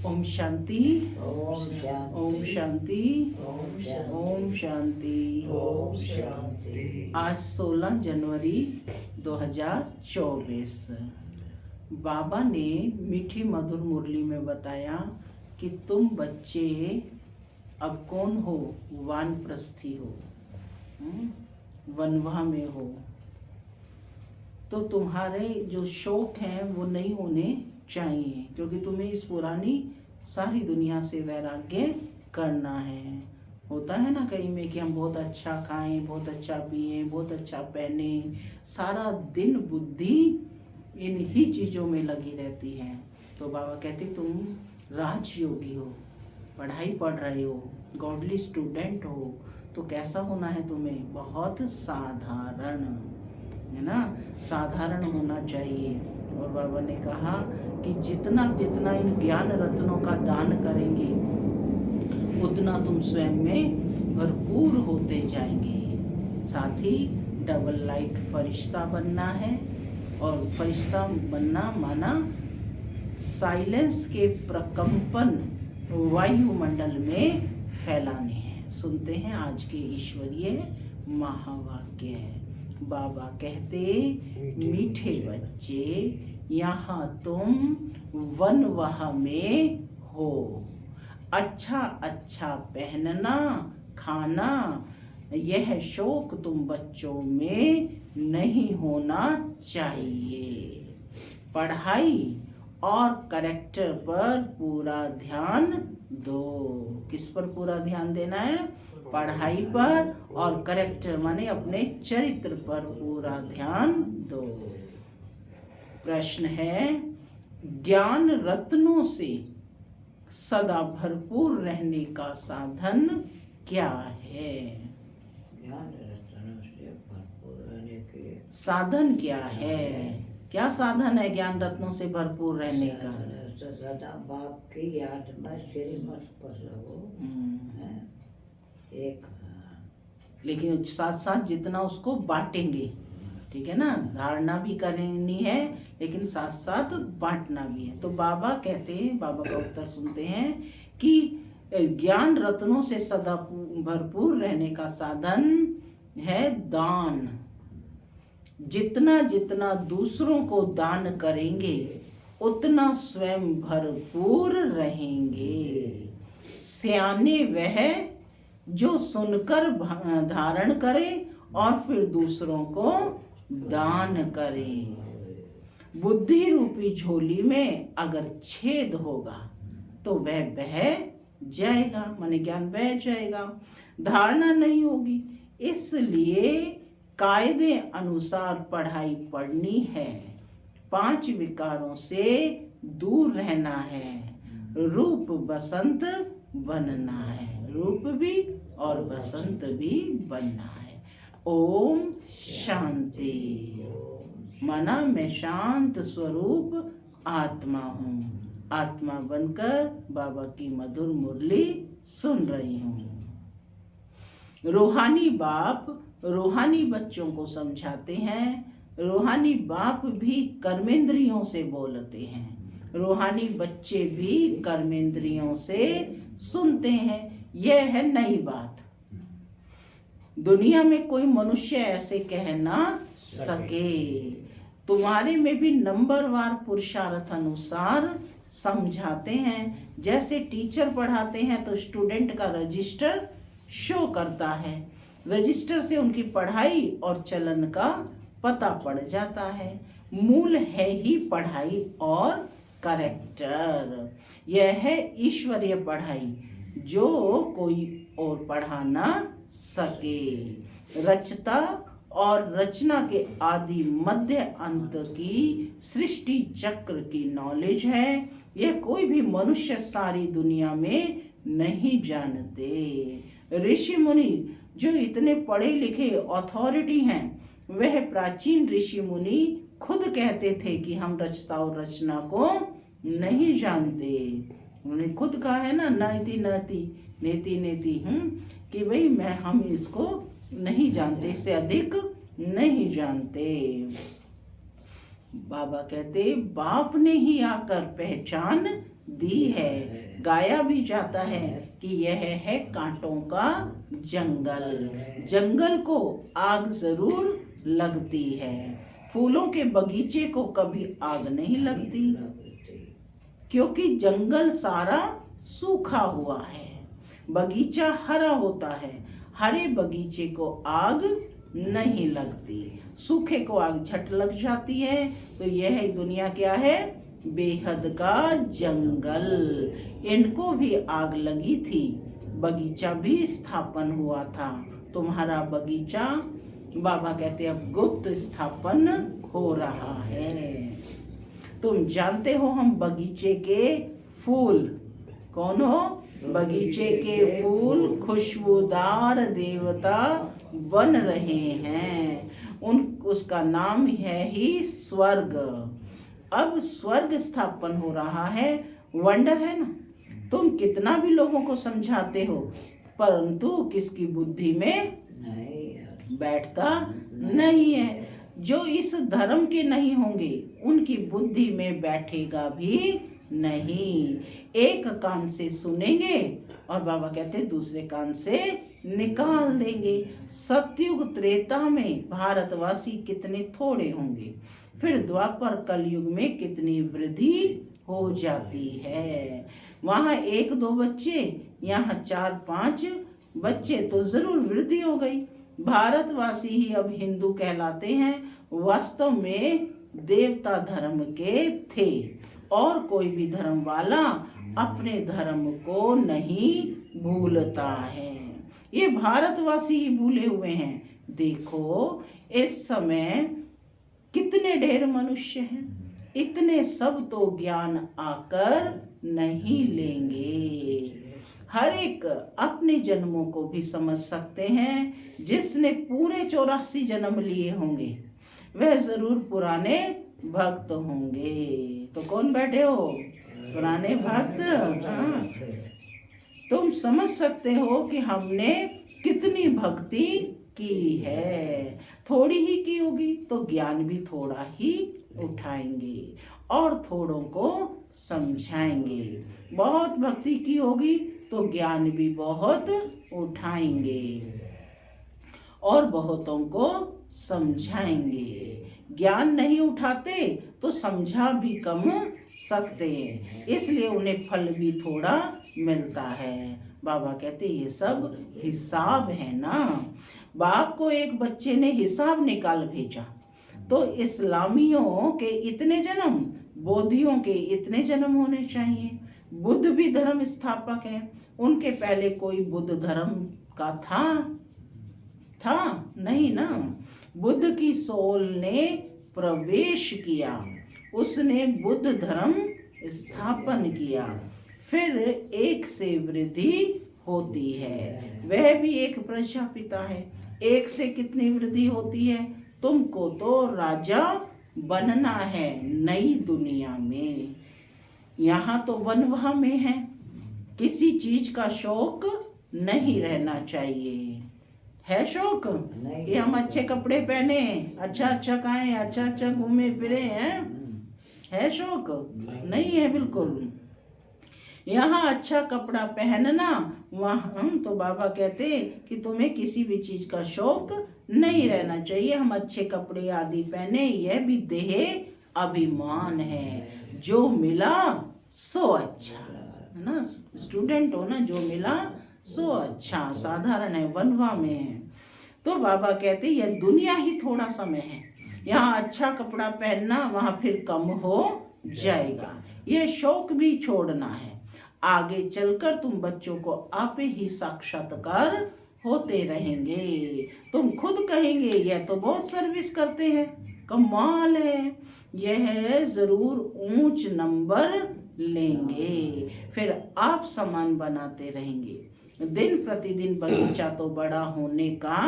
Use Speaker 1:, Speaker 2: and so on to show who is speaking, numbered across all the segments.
Speaker 1: ओम शांति,
Speaker 2: ओम शांति,
Speaker 1: ओम शांति,
Speaker 2: ओम शांति,
Speaker 1: ओम शांति,
Speaker 2: ओम शांति।
Speaker 1: आज 16 जनवरी 2024 बाबा ने मीठी मधुर मुरली में बताया कि तुम बच्चे अब कौन हो, वानप्रस्थी हो, वनवाह में हो, तो तुम्हारे जो शौक हैं वो नहीं होने चाहिए, क्योंकि तुम्हें इस पुरानी सारी दुनिया से वैराग्य करना है। होता है ना कहीं में कि हम बहुत अच्छा खाएं, बहुत अच्छा पिएं, बहुत अच्छा पहने, सारा दिन बुद्धि इन ही चीज़ों में लगी रहती है। तो बाबा कहते तुम राजयोगी हो, पढ़ाई पढ़ रहे हो, गॉडली स्टूडेंट हो, तो कैसा होना है तुम्हें? बहुत साधारण, है ना, साधारण होना चाहिए। और बाबा ने कहा कि जितना जितना इन ज्ञान रत्नों का दान करेंगे उतना तुम स्वयं में भरपूर होते जाएंगे। साथ ही डबल लाइट फरिश्ता बनना है, और फरिश्ता बनना माना साइलेंस के प्रकंपन वायुमंडल में फैलाने हैं। सुनते हैं आज के ईश्वरीय महावाक्य है। बाबा कहते मीठे बच्चे, यहाँ तुम वनवाह में हो। अच्छा अच्छा पहनना, खाना, यह शौक तुम बच्चों में नहीं होना चाहिए। पढ़ाई और करेक्टर पर पूरा ध्यान दो। किस पर पूरा ध्यान देना है? पढ़ाई पर, और करेक्टर माने अपने चरित्र पर पूरा ध्यान दो। प्रश्न है, ज्ञान रत्नों से सदा भरपूर रहने का साधन क्या है?
Speaker 2: ज्ञान रत्नों से भरपूर रहने के
Speaker 1: साधन क्या है? क्या साधन है ज्ञान रत्नों से भरपूर रहने का?
Speaker 2: सदा बाप की याद में श्रीमत पर रहो। एक
Speaker 1: लेकिन साथ साथ जितना उसको बांटेंगे, ठीक है ना, धारणा भी करनी है लेकिन साथ साथ बांटना भी है। तो बाबा कहते हैं, बाबा का उत्तर सुनते हैं कि ज्ञान रत्नों से सदा भरपूर रहने का साधन है दान। जितना जितना दूसरों को दान करेंगे उतना स्वयं भरपूर रहेंगे। सियाने वह जो सुनकर धारण करे और फिर दूसरों को दान करे। बुद्धि रूपी झोली में अगर छेद होगा तो वह बह जाएगा, माने ज्ञान बह जाएगा, धारणा नहीं होगी। इसलिए कायदे अनुसार पढ़ाई पढ़नी है, 5 विकारों से दूर रहना है, रूप बसंत बनना है, रूप भी और बसंत भी बनना है। ओम शांति। माना मैं शांत स्वरूप आत्मा हूँ, आत्मा बनकर बाबा की मधुर मुरली सुन रही हूँ। रूहानी बाप रूहानी बच्चों को समझाते हैं, रूहानी बाप भी कर्मेंद्रियों से बोलते हैं, रूहानी बच्चे भी कर्मेंद्रियों से सुनते हैं। यह है नई बात, दुनिया में कोई मनुष्य ऐसे कह ना सके। तुम्हारे में भी नंबरवार पुरुषार्थ अनुसार समझाते हैं। जैसे टीचर पढ़ाते हैं तो स्टूडेंट का रजिस्टर शो करता है, रजिस्टर से उनकी पढ़ाई और चलन का पता पड़ जाता है। मूल है ही पढ़ाई और करेक्टर। यह है ईश्वरीय पढ़ाई जो कोई और पढ़ा ना सके। रचता और रचना के आदि मध्य अंत की सृष्टि चक्र की नॉलेज है, यह कोई भी मनुष्य सारी दुनिया में नहीं जानते। ऋषि मुनि जो इतने पढ़े लिखे अथॉरिटी हैं, वह प्राचीन ऋषि मुनि खुद कहते थे कि हम रचता और रचना को नहीं जानते। उन्होंने खुद कहा है ना, नति नति नेति नेति, कि भाई हम इसको नहीं जानते, इससे अधिक नहीं जानते। बाबा कहते बाप ने ही आकर पहचान दी है। गाया भी जाता है कि यह है कांटों का जंगल। जंगल को आग जरूर लगती है, फूलों के बगीचे को कभी आग नहीं लगती, क्योंकि जंगल सारा सूखा हुआ है। बगीचा हरा होता है, हरे बगीचे को आग नहीं लगती, सूखे को आग झट लग जाती है। तो यह दुनिया क्या है? बेहद का जंगल। इनको भी आग लगी थी, बगीचा भी स्थापन हुआ था। तुम्हारा बगीचा बाबा कहते अब गुप्त स्थापन हो रहा है। तुम जानते हो हम बगीचे के फूल कौन हो? बगीचे के फूल खुशबूदार देवता बन रहे हैं। उसका नाम है ही स्वर्ग। अब स्वर्ग स्थापन हो रहा है। वंडर है ना? तुम कितना भी लोगों को समझाते हो, परंतु किसकी बुद्धि में बैठता नहीं है। जो इस धर्म के नहीं होंगे उनकी बुद्धि में बैठेगा भी नहीं। एक कान से सुनेंगे और बाबा कहते दूसरे कान से निकाल देंगे। सतयुग त्रेता में भारतवासी कितने थोड़े होंगे, फिर द्वापर कलयुग में कितनी वृद्धि हो जाती है। वहां 1-2 बच्चे, यहाँ 4-5 बच्चे, तो जरूर वृद्धि हो गई। भारतवासी ही अब हिंदू कहलाते हैं, वास्तव में देवता धर्म के थे। और कोई भी धर्म वाला अपने धर्म को नहीं भूलता है, ये भारतवासी ही भूले हुए हैं। देखो इस समय कितने ढेर मनुष्य हैं, इतने सब तो ज्ञान आकर नहीं लेंगे। हर एक अपने जन्मों को भी समझ सकते हैं। जिसने पूरे 84 जन्म लिए होंगे वह जरूर पुराने भक्त होंगे। तो कौन बैठे हो? पुराने भक्त। हाँ, तुम समझ सकते हो कि हमने कितनी भक्ति की है। थोड़ी ही की होगी तो ज्ञान भी थोड़ा ही उठाएंगे और थोड़ों को समझाएंगे। बहुत भक्ति की होगी तो ज्ञान भी बहुत उठाएंगे और बहुतों को समझाएंगे। ज्ञान नहीं उठाते तो समझा भी कम सकते हैं, इसलिए उन्हें फल भी थोड़ा मिलता है। बाबा कहते ये सब हिसाब है ना। बाप को एक बच्चे ने हिसाब निकाल भेजा तो इस्लामियों के इतने जन्म, बौद्धियों के इतने जन्म होने चाहिए। बुद्ध भी धर्म स्थापक है, उनके पहले कोई बुद्ध धर्म का था नहीं ना। बुद्ध की सोल ने प्रवेश किया, उसने बुद्ध धर्म स्थापन किया, फिर एक से वृद्धि होती है। वह भी एक प्रजापिता है। एक से कितनी वृद्धि होती है? तुमको तो राजा बनना है नई दुनिया में। यहाँ तो वनवाह में है, किसी चीज का शौक नहीं रहना चाहिए। है शौक कि हम अच्छे कपड़े पहने, अच्छा खाएं, अच्छा घूमे फिरे हैं? है शौक? नहीं है बिल्कुल। यहाँ अच्छा कपड़ा पहनना, वहाँ हम तो बाबा कहते कि तुम्हें किसी भी चीज का शौक नहीं रहना चाहिए। हम अच्छे कपड़े आदि पहने, यह भी देह अभिमान है। जो मिला सो अच्छा, है ना। स्टूडेंट हो ना, जो मिला सो अच्छा, साधारण है, वनवा में है। तो बाबा कहते यह दुनिया ही थोड़ा समय है। यहाँ अच्छा कपड़ा पहनना, वहां फिर कम हो जाएगा। यह शौक भी छोड़ना है। आगे चलकर तुम बच्चों को आपे ही साक्षात्कार होते रहेंगे। तुम खुद कहेंगे यह तो बहुत सर्विस करते हैं, कमाल है, यह जरूर ऊंच नंबर लेंगे। फिर आप समान बनाते रहेंगे। दिन प्रतिदिन बगीचा तो बड़ा होने का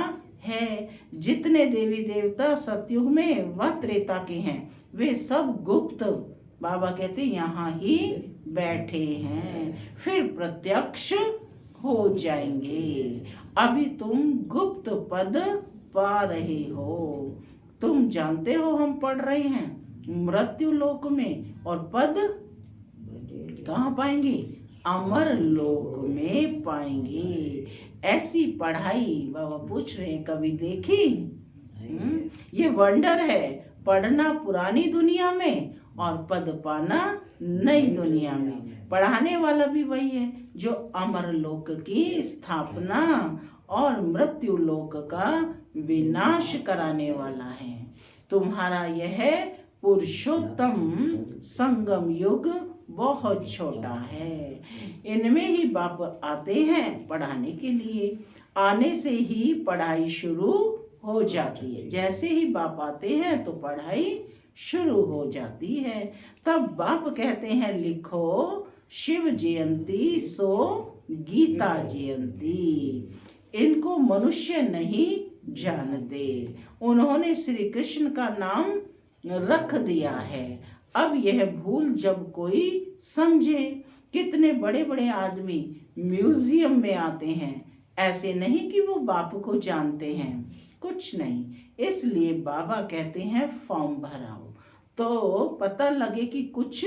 Speaker 1: है। जितने देवी देवता सतयुग में व त्रेता के हैं वे सब गुप्त, बाबा कहते यहाँ ही बैठे हैं, फिर प्रत्यक्ष हो जाएंगे। अभी तुम गुप्त पद पा रहे हो। तुम जानते हो हम पढ़ रहे हैं, मृत्यु लोक में, और पद
Speaker 2: बड़े
Speaker 1: कहाँ पाएंगे? अमर लोक में पाएंगे। ऐसी पढ़ाई बाबा पूछ रहे हैं, कभी देखी? ये वंडर है, पढ़ना पुरानी दुनिया में और पद पाना नई दुनिया में। पढ़ाने वाला भी वही है जो अमर लोक की स्थापना और मृत्यु लोक का विनाश कराने वाला है। तुम्हारा यह पुरुषोत्तम संगम युग बहुत छोटा है। इनमें ही बाप आते हैं पढ़ाने के लिए। आने से ही पढ़ाई शुरू हो जाती है। जैसे ही बाप आते हैं तो पढ़ाई शुरू हो जाती है। तब बाप कहते हैं, लिखो शिव जयंती सो गीता जयंती। इनको मनुष्य नहीं जानते, उन्होंने श्री कृष्ण का नाम रख दिया है। अब यह भूल जब कोई समझे, कितने बड़े बड़े आदमी म्यूजियम में आते हैं, ऐसे नहीं कि वो बाप को जानते हैं, कुछ नहीं। इसलिए बाबा कहते हैं फॉर्म भराओ तो पता लगे कि कुछ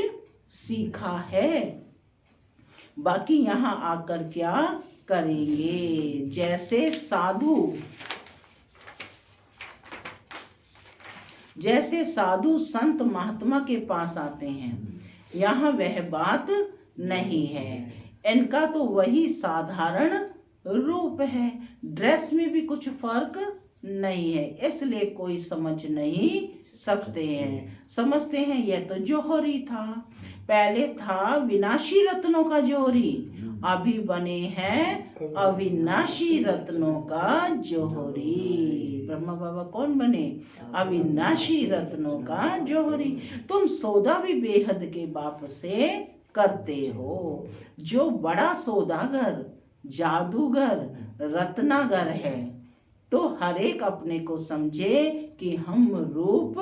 Speaker 1: सीखा है। बाकी यहाँ आकर क्या करेंगे? जैसे साधु संत महात्मा के पास आते हैं, यहाँ वह बात नहीं है। इनका तो वही साधारण रूप है, ड्रेस में भी कुछ फर्क नहीं है, इसलिए कोई समझ नहीं सकते हैं। समझते हैं यह तो जौहरी था, पहले था विनाशी रत्नों का जौहरी, अभी बने हैं अविनाशी रत्नों का जौहरी। ब्रह्मा बाबा कौन बने? अविनाशी रत्नों का जौहरी। तुम सौदा भी बेहद के बाप से करते हो। जो बड़ा सौदागर, जादूगर, रत्नागर है, तो हर एक अपने को समझे कि हम रूप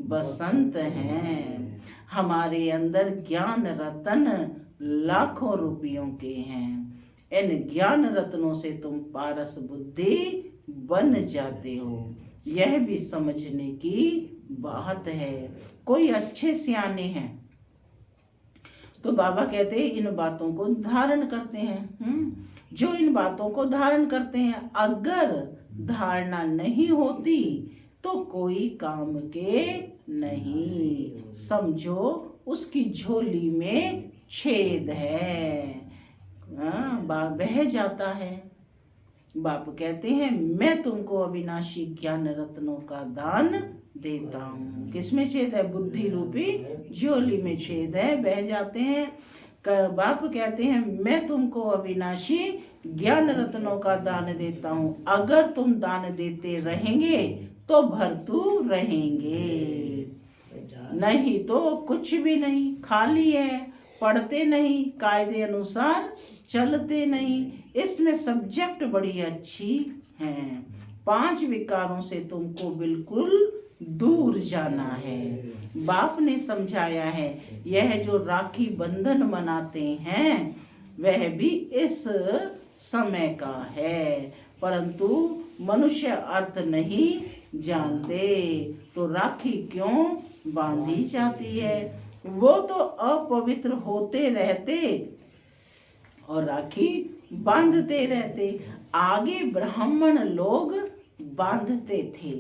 Speaker 1: बसंत हैं। हमारे अंदर ज्ञान रतन लाखों रुपयों के हैं। इन ज्ञान रत्नों से तुम पारस बुद्धि बन जाते हो। यह भी समझने की बात है। कोई अच्छे सियाने हैं तो बाबा कहते हैं इन बातों को धारण करते हैं। जो इन बातों को धारण करते हैं, अगर धारणा नहीं होती तो कोई काम के नहीं। समझो उसकी झोली में छेद है, बह जाता है। बाप कहते हैं मैं तुमको अविनाशी ज्ञान रत्नों का दान देता हूँ। किसमें छेद है? बुद्धि रूपी झोली में छेद है, बह जाते हैं। बाप कहते हैं मैं तुमको अविनाशी ज्ञान रत्नों का दान देता हूँ। अगर तुम दान देते रहेंगे तो भरतू रहेंगे, नहीं तो कुछ भी नहीं, खाली है। पढ़ते नहीं, कायदे अनुसार चलते नहीं। इसमें सब्जेक्ट बड़ी अच्छी हैं। 5 विकारों से तुमको बिल्कुल दूर जाना है। बाप ने समझाया है। यह जो राखी बंधन मनाते हैं वह भी इस समय का है, परंतु मनुष्य अर्थ नहीं जानते, तो राखी क्यों बांधी जाती है? वो तो अपवित्र होते रहते और राखी बांधते रहते। आगे ब्राह्मण लोग बांधते थे,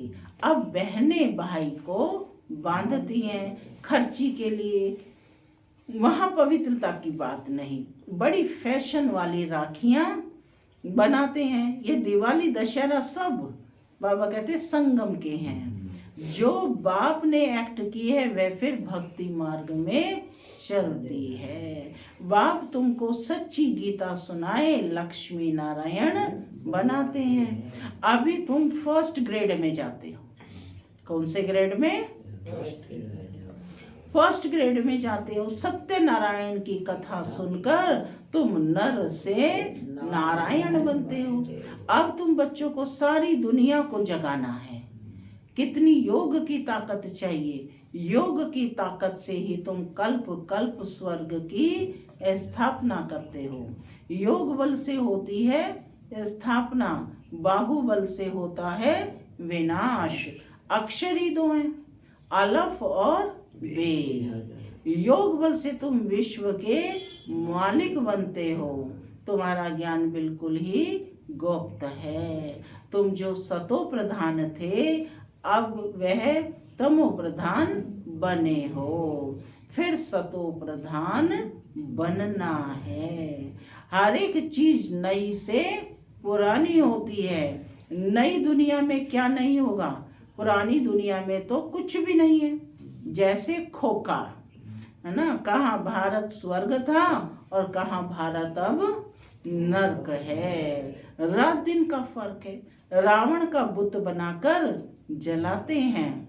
Speaker 1: अब बहनें भाई को बांधती हैं खर्ची के लिए। वहां पवित्रता की बात नहीं, बड़ी फैशन वाली राखियां बनाते हैं। ये दिवाली दशहरा सब बाबा कहते संगम के हैं। जो बाप ने एक्ट की है वह फिर भक्ति मार्ग में चलती है। बाप तुमको सच्ची गीता सुनाए, लक्ष्मी नारायण बनाते हैं। अभी तुम 1st ग्रेड में जाते हो। कौन से ग्रेड में? 1st ग्रेड में जाते हो। सत्यनारायण की कथा सुनकर तुम नर से नारायण बनते हो। अब तुम बच्चों को सारी दुनिया को जगाना है। कितनी योग की ताकत चाहिए? योग की ताकत से ही तुम कल्प कल्प स्वर्ग की स्थापना करते हो। योग बल से होती है स्थापना, बाहुबल से होता है विनाश। अक्षर ही 2 हैं, अलफ और वे। योग बल से तुम विश्व के मालिक बनते हो। तुम्हारा ज्ञान बिल्कुल ही गुप्त है। तुम जो सतो प्रधान थे अब वह तमो प्रधान बने हो, फिर सतो प्रधान बनना है। हर एक चीज नई से पुरानी होती है। नई दुनिया में क्या नहीं होगा? पुरानी दुनिया में तो कुछ भी नहीं है। जैसे खोखा है ना, कहाँ भारत स्वर्ग था और कहाँ भारत अब नर्क है। रात दिन का फर्क है। रावण का बुत बनाकर जलाते हैं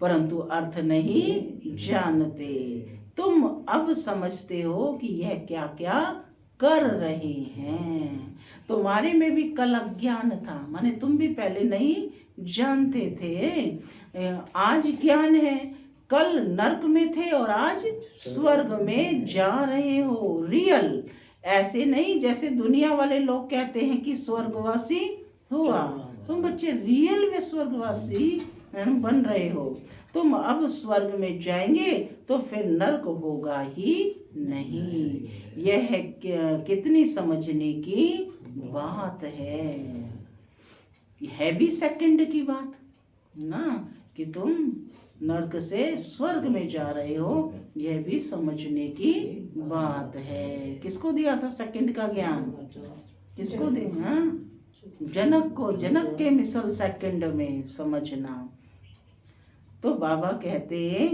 Speaker 1: परंतु अर्थ नहीं जानते। तुम अब समझते हो कि यह क्या क्या कर रहे हैं। तुम्हारे में भी कल अज्ञान था, माने तुम भी पहले नहीं जानते थे। आज ज्ञान है। कल नर्क में थे और आज स्वर्ग में जा रहे हो। रियल, ऐसे नहीं जैसे दुनिया वाले लोग कहते हैं कि स्वर्गवासी हुआ। तुम बच्चे रियल में स्वर्गवासी बन रहे हो। तुम अब स्वर्ग में जाएंगे तो फिर नर्क होगा ही नहीं। यह कितनी समझने की बात है भी सेकंड की बात ना, कि तुम नर्क से स्वर्ग में जा रहे हो। यह भी समझने की बात है। किसको दिया था सेकंड का ज्ञान? किसको दिया? जनक को। जनक के मिसल सेकंड में समझना। तो बाबा कहते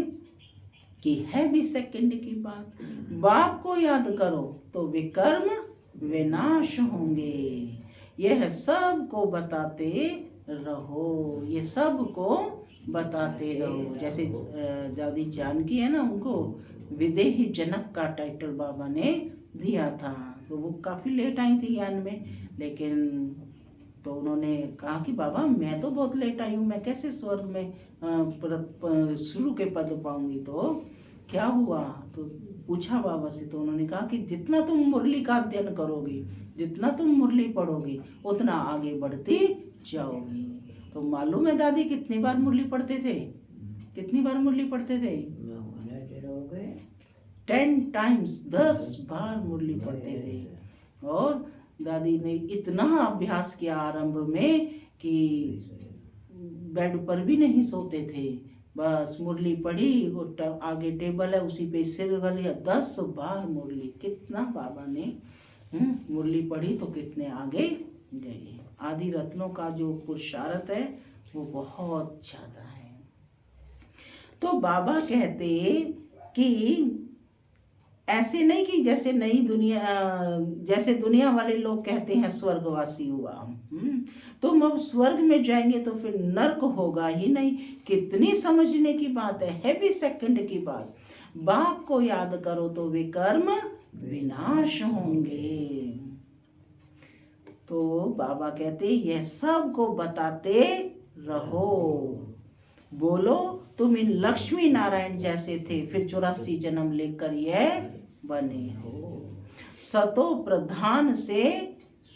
Speaker 1: कि है भी सेकंड की बात। बाप को याद करो तो विकर्म विनाश होंगे। यह सब को बताते रहो। ये सब को बताते रहो। जैसे दादी जानकी है ना, उनको विदेही जनक का टाइटल बाबा ने दिया था। तो वो काफी लेट आई थी ज्ञान में, लेकिन तो उन्होंने कहा कि बाबा मैं तो बहुत लेट आई हूँ, मैं कैसे स्वर्ग में शुरू के पद पाऊंगी। तो क्या हुआ? तो पूछा बाबा से, तो उन्होंने कहा कि जितना तुम मुरली का अध्ययन करोगी, जितना तुम मुरली पढ़ोगी, उतना आगे बढ़ती जाओगी। तो मालूम है दादी कितनी बार मुरली पढ़ते थे? कितनी बार मुरली पढ़ते थे? 10 टाइम्स, 10 बार मुरली पढ़ते थे। और दादी ने इतना अभ्यास किया आरंभ में कि बेड पर भी नहीं सोते थे। बस मुरली पढ़ी, वो आगे टेबल है उसी पे सिर रख लिया। 10 बार मुरली। कितना बाबा ने मुरली पढ़ी तो कितने आगे गए। आदि रत्नों का जो पुरुषार्थ है वो बहुत ज्यादा है। तो बाबा कहते कि ऐसे नहीं कि जैसे जैसे दुनिया वाले लोग कहते हैं स्वर्गवासी हुआ। तुम अब स्वर्ग में जाएंगे तो फिर नर्क होगा ही नहीं। कितनी समझने की बात है भी सेकंड की बात। बाप को याद करो तो विकर्म विनाश होंगे। तो बाबा कहते यह सब को बताते रहो। बोलो तुम इन लक्ष्मी नारायण जैसे थे, फिर 84 जन्म लेकर यह बने हो। सतो प्रधान से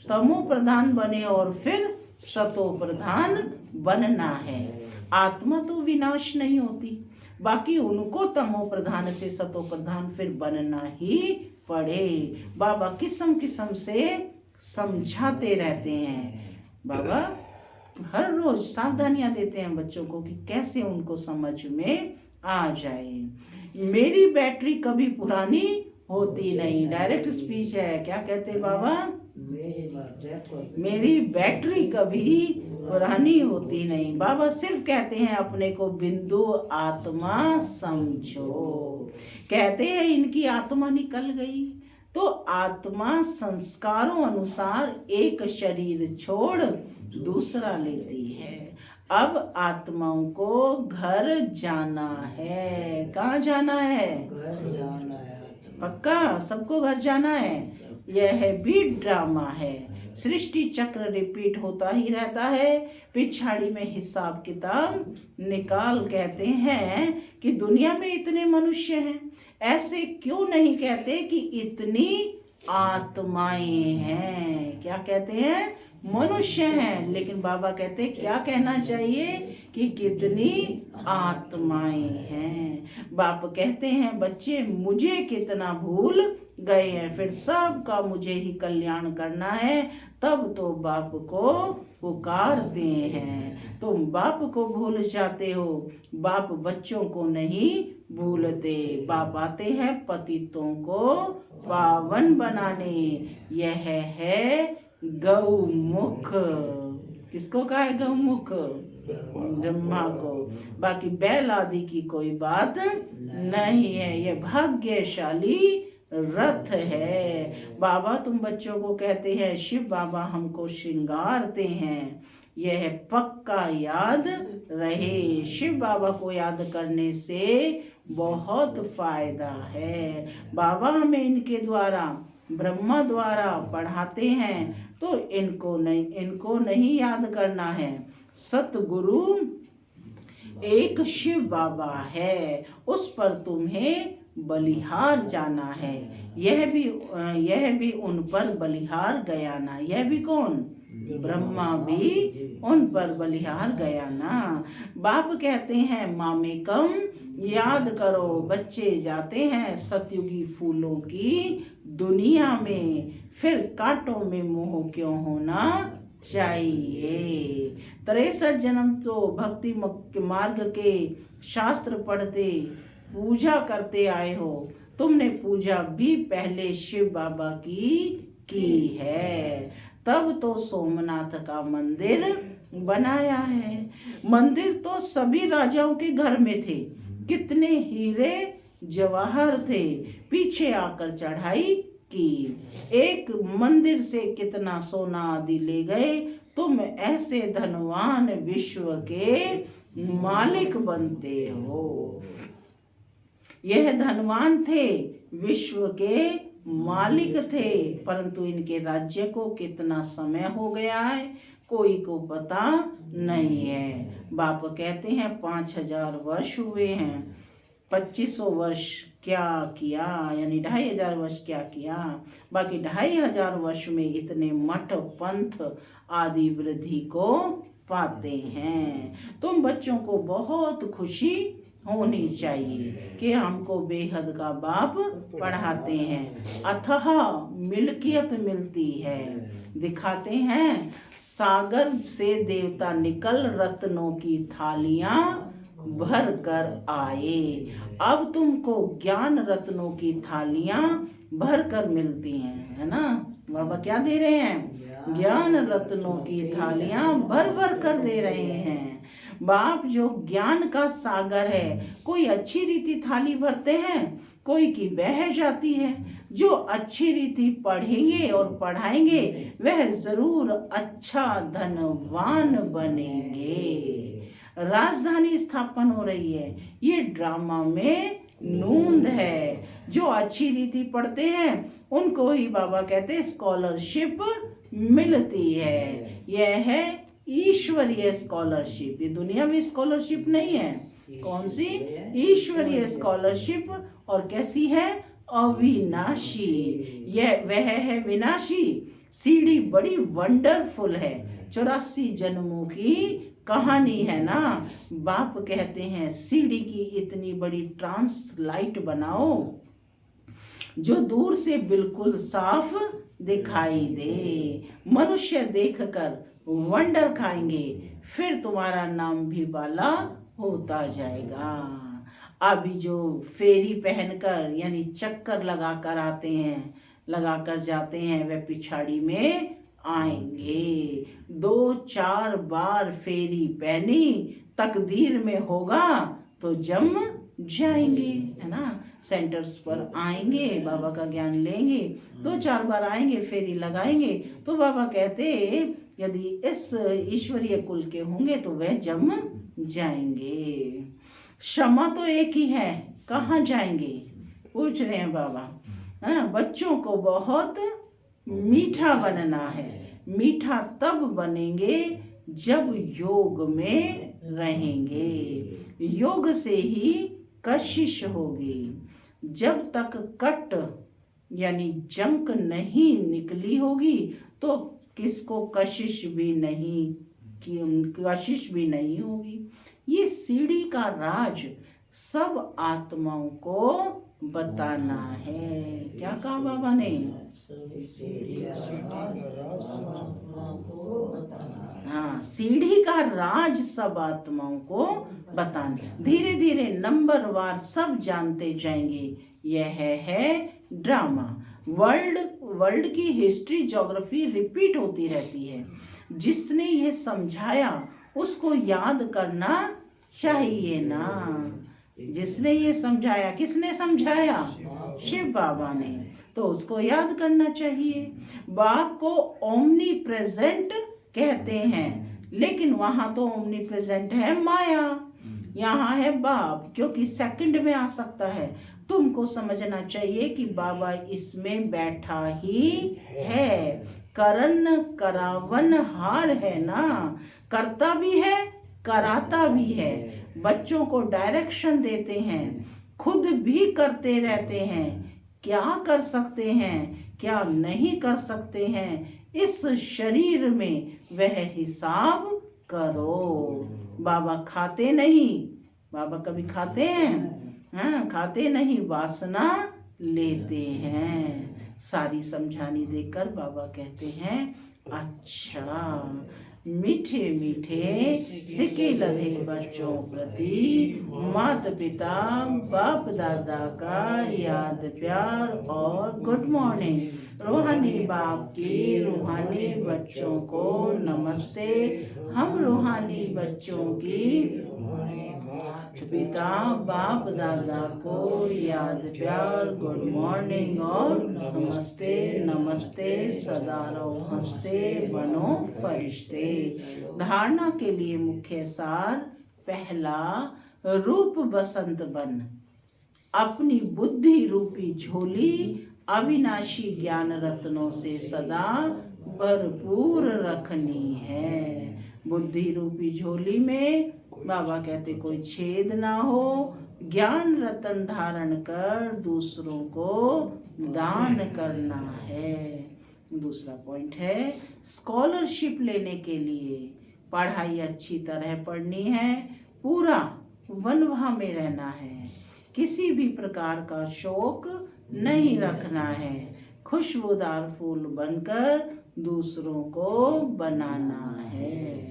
Speaker 1: तमो प्रधान बने और फिर सतो प्रधान बनना है। आत्मा तो विनाश नहीं होती, बाकी उनको तमो प्रधान से सतो प्रधान फिर बनना ही पड़े। बाबा किस्म किस्म से समझाते रहते हैं। बाबा हर रोज सावधानियां देते हैं बच्चों को कि कैसे उनको समझ में आ जाए। मेरी बैटरी कभी पुरानी होती नहीं। डायरेक्ट स्पीच है। क्या कहते बाबा? मेरी बैटरी कभी पुरानी होती नहीं। बाबा सिर्फ कहते हैं अपने को बिंदु आत्मा समझो। कहते हैं इनकी आत्मा निकल गई तो आत्मा संस्कारों अनुसार एक शरीर छोड़ दूसरा लेती है। अब आत्माओं को घर जाना है। कहाँ जाना है? घर जाना है। पक्का सबको घर जाना है। यह भी ड्रामा है। सृष्टि चक्र रिपीट होता ही रहता है। पिछाड़ी में हिसाब किताब निकाल। कहते हैं कि दुनिया में इतने मनुष्य हैं, ऐसे क्यों नहीं कहते कि इतनी आत्माएं हैं। क्या कहते हैं? मनुष्य हैं, लेकिन बाबा कहते क्या कहना चाहिए कि कितनी आत्माएं हैं। बाप कहते हैं बच्चे मुझे कितना भूल गए हैं, फिर सबका मुझे ही कल्याण करना है, तब तो बाप को पुकारते हैं। तुम बाप को भूल जाते हो, बाप बच्चों को नहीं भूलते। बाप आते हैं पतितों को पावन बनाने, यह है गौमुख। किसको कहा है गौमुख? ब्रह्मा को। बाकी बैल आदि की कोई बात नहीं है, यह भाग्यशाली रथ है। बाबा तुम बच्चों को कहते हैं शिव बाबा हमको श्रृंगारते हैं, यह पक्का याद रहे। शिव बाबा को याद करने से बहुत फायदा है। बाबा हमें इनके द्वारा ब्रह्मा द्वारा पढ़ाते हैं, तो इनको नहीं याद करना है। सतगुरु एक शिव बाबा है, उस पर तुम्हें बलिहार जाना है। यह भी उन पर बलिहार गया ना। यह भी कौन? ब्रह्मा भी उन पर बलिहार गया ना। बाप कहते हैं मामेकम याद करो। बच्चे जाते हैं सतयुगी फूलों की दुनिया में, फिर कांटों में मोह क्यों होना चाहिए। 63 जन्म तो भक्ति मार्ग के शास्त्र पढ़ते पूजा करते आए हो। तुमने पूजा भी पहले शिव बाबा की है, तब तो सोमनाथ का मंदिर बनाया है। मंदिर तो सभी राजाओं के घर में थे, कितने हीरे जवाहर थे, पीछे आकर चढ़ाई की। एक मंदिर से कितना सोना आदि ले गए। तुम ऐसे धनवान विश्व के मालिक बनते हो। यह धनवान थे, विश्व के मालिक थे, परंतु इनके राज्य को कितना समय हो गया है कोई को पता नहीं है। बाप कहते हैं 5000 वर्ष हुए हैं। 2500 वर्ष क्या किया, यानी 2500 वर्ष क्या किया। बाकी 2500 वर्ष में इतने मठ पंथ आदि वृद्धि को पाते हैं। तुम बच्चों को बहुत खुशी होनी चाहिए कि हमको बेहद का बाप पढ़ाते हैं। अथाह मिल्कियत मिलती है। दिखाते हैं सागर से देवता निकल रत्नों की थालियां भर कर आए। अब तुमको ज्ञान रत्नों की थालियां भर कर मिलती हैं, है ना। बाबा क्या दे रहे हैं? ज्ञान रत्नों की थालियां भर भर कर दे रहे हैं। बाप जो ज्ञान का सागर है, कोई अच्छी रीति थाली भरते हैं, कोई की बह जाती है। जो अच्छी रीति पढ़ेंगे और पढ़ाएंगे वह जरूर अच्छा धनवान बनेंगे। राजधानी स्थापन हो रही है, ये ड्रामा में नूंद है। जो अच्छी रीति पढ़ते हैं उनको ही बाबा कहते स्कॉलरशिप मिलती है। यह है ईश्वरीय स्कॉलरशिप। ये दुनिया में स्कॉलरशिप नहीं है। कौन सी? ईश्वरीय स्कॉलरशिप। और कैसी है? अविनाशी। यह वह है विनाशी। सीढ़ी बड़ी वंडरफुल है। 84 जन्मों की कहानी है ना। बाप कहते हैं सीढ़ी की इतनी बड़ी ट्रांसलाइट बनाओ जो दूर से बिल्कुल साफ दिखाई दे। मनुष्य देखकर वंडर खाएंगे, फिर तुम्हारा नाम भी बाला होता जाएगा। अभी जो फेरी पहनकर यानी चक्कर लगाकर आते हैं, लगाकर जाते हैं, वह पिछाड़ी में आएंगे। 2-4 बार फेरी पहनी, तकदीर में होगा तो जम जाएंगे, है ना। सेंटर्स पर आएंगे, बाबा का ज्ञान लेंगे, 2-4 बार आएंगे, फेरी लगाएंगे, तो बाबा कहते यदि इस ईश्वरीय कुल के होंगे तो वह जम जाएंगे। क्षमा तो एक ही है, कहाँ जाएंगे? पूछ रहे हैं बाबा। हाँ, बच्चों को बहुत मीठा बनना है। मीठा तब बनेंगे जब योग में रहेंगे। योग से ही कशिश होगी। जब तक कट यानी जंक नहीं निकली होगी तो किसको कशिश भी नहीं कशिश भी नहीं होगी। ये सीढ़ी का राज सब आत्माओं को बताना है। क्या कहा बाबा ने? हाँ, सीढ़ी का राज सब आत्माओं को बताना। धीरे धीरे नंबरवार सब जानते जाएंगे। यह है ड्रामा। वर्ल्ड की हिस्ट्री ज्योग्राफी रिपीट होती रहती है। जिसने ये समझाया उसको याद करना चाहिए ना। जिसने ये समझाया, किसने समझाया? शिव बाबा ने। तो उसको याद करना चाहिए। बाप को ओमनी प्रेजेंट कहते हैं, लेकिन वहां तो ओमनी प्रेजेंट है माया, यहाँ है बाप, क्योंकि सेकंड में आ सकता है। तुमको समझना चाहिए कि बाबा इसमें बैठा ही है। करन करावन हार है ना, करता भी है कराता भी है। बच्चों को डायरेक्शन देते हैं, खुद भी करते रहते हैं। क्या कर सकते हैं, क्या नहीं कर सकते हैं, इस शरीर में वह हिसाब करो। बाबा खाते नहीं, बाबा कभी खाते हैं? हाँ, खाते नहीं, वासना लेते हैं। सारी समझानी देकर बाबा कहते हैं, अच्छा मीठे मीठे सिके लधे बच्चों प्रति माता पिता बाप दादा का याद प्यार और गुड मॉर्निंग। रूहानी बाप की रूहानी बच्चों को नमस्ते। हम रूहानी बच्चों की पिता बाप दादा को याद प्यार गुड मॉर्निंग और नमस्ते। नमस्ते सदा रहो हंसते बनो फरिश्ते। धारणा के लिए मुख्य सार पहला, रूप बसंत बन अपनी बुद्धि रूपी झोली अविनाशी ज्ञान रत्नों से सदा भरपूर रखनी है। बुद्धि रूपी झोली में बाबा कहते कोई छेद ना हो। ज्ञान रतन धारण कर दूसरों को दान करना है। दूसरा पॉइंट है, स्कॉलरशिप लेने के लिए पढ़ाई अच्छी तरह पढ़नी है, पूरा वनवा में रहना है, किसी भी प्रकार का शौक नहीं रखना है, खुशबूदार फूल बनकर दूसरों को बनाना है।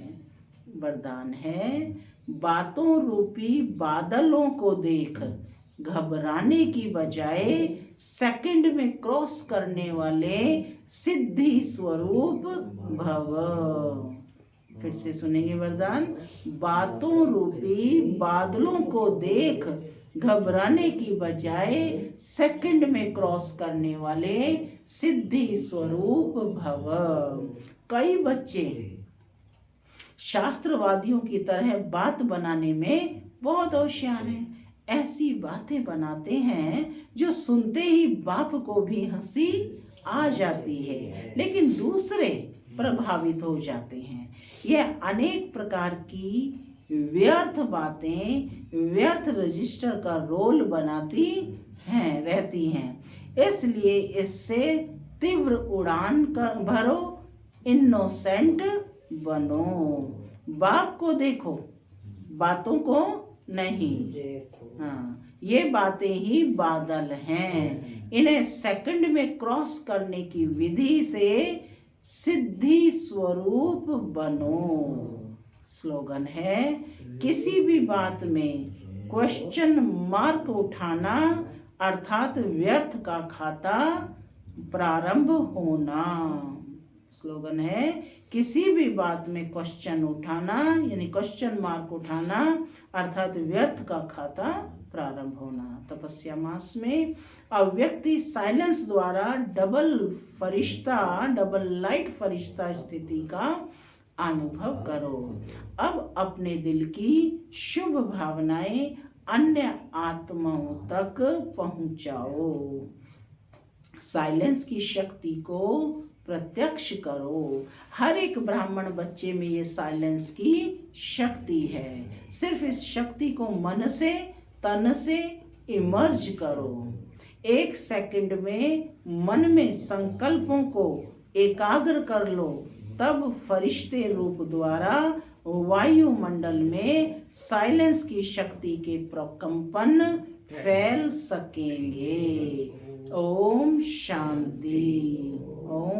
Speaker 1: वरदान है, बातों रूपी बादलों को देख घबराने की बजाय सेकंड में क्रॉस करने वाले सिद्धि स्वरूप भव। फिर से सुनेंगे वरदान, बातों रूपी बादलों को देख घबराने की बजाय सेकंड में क्रॉस करने वाले सिद्धि स्वरूप भव। कई बच्चे शास्त्रवादियों की तरह बात बनाने में बहुत होशियार हैं। ऐसी बातें बनाते हैं जो सुनते ही बाप को भी हंसी आ जाती है, लेकिन दूसरे प्रभावित हो जाते हैं। यह अनेक प्रकार की व्यर्थ बातें व्यर्थ रजिस्टर का रोल बनाती हैं रहती हैं। इसलिए इससे तीव्र उड़ान कर भरो, इनोसेंट बनो। बाप को देखो, बातों को नहीं। हाँ, ये बातें ही बादल हैं, इन्हें सेकंड में क्रॉस करने की विधि से सिद्धि स्वरूप बनो। स्लोगन है, किसी भी बात में क्वेश्चन मार्क उठाना अर्थात व्यर्थ का खाता प्रारंभ होना। स्लोगन है, किसी भी बात में क्वेश्चन उठाना यानी क्वेश्चन मार्क उठाना अर्थात व्यर्थ का खाता प्रारंभ होना। तपस्या मास में अव्यक्ति साइलेंस द्वारा डबल लाइट फरिश्ता स्थिति का अनुभव करो। अब अपने दिल की शुभ भावनाएं अन्य आत्माओं तक पहुंचाओ। साइलेंस की शक्ति को प्रत्यक्ष करो। हर एक ब्राह्मण बच्चे में ये साइलेंस की शक्ति है। सिर्फ इस शक्ति को मन से तन से इमर्ज करो। एक सेकंड में मन में संकल्पों को एकाग्र कर लो। तब फरिश्ते रूप द्वारा वायुमंडल में साइलेंस की शक्ति के प्रकंपन फैल सकेंगे। ओम शांति। ओम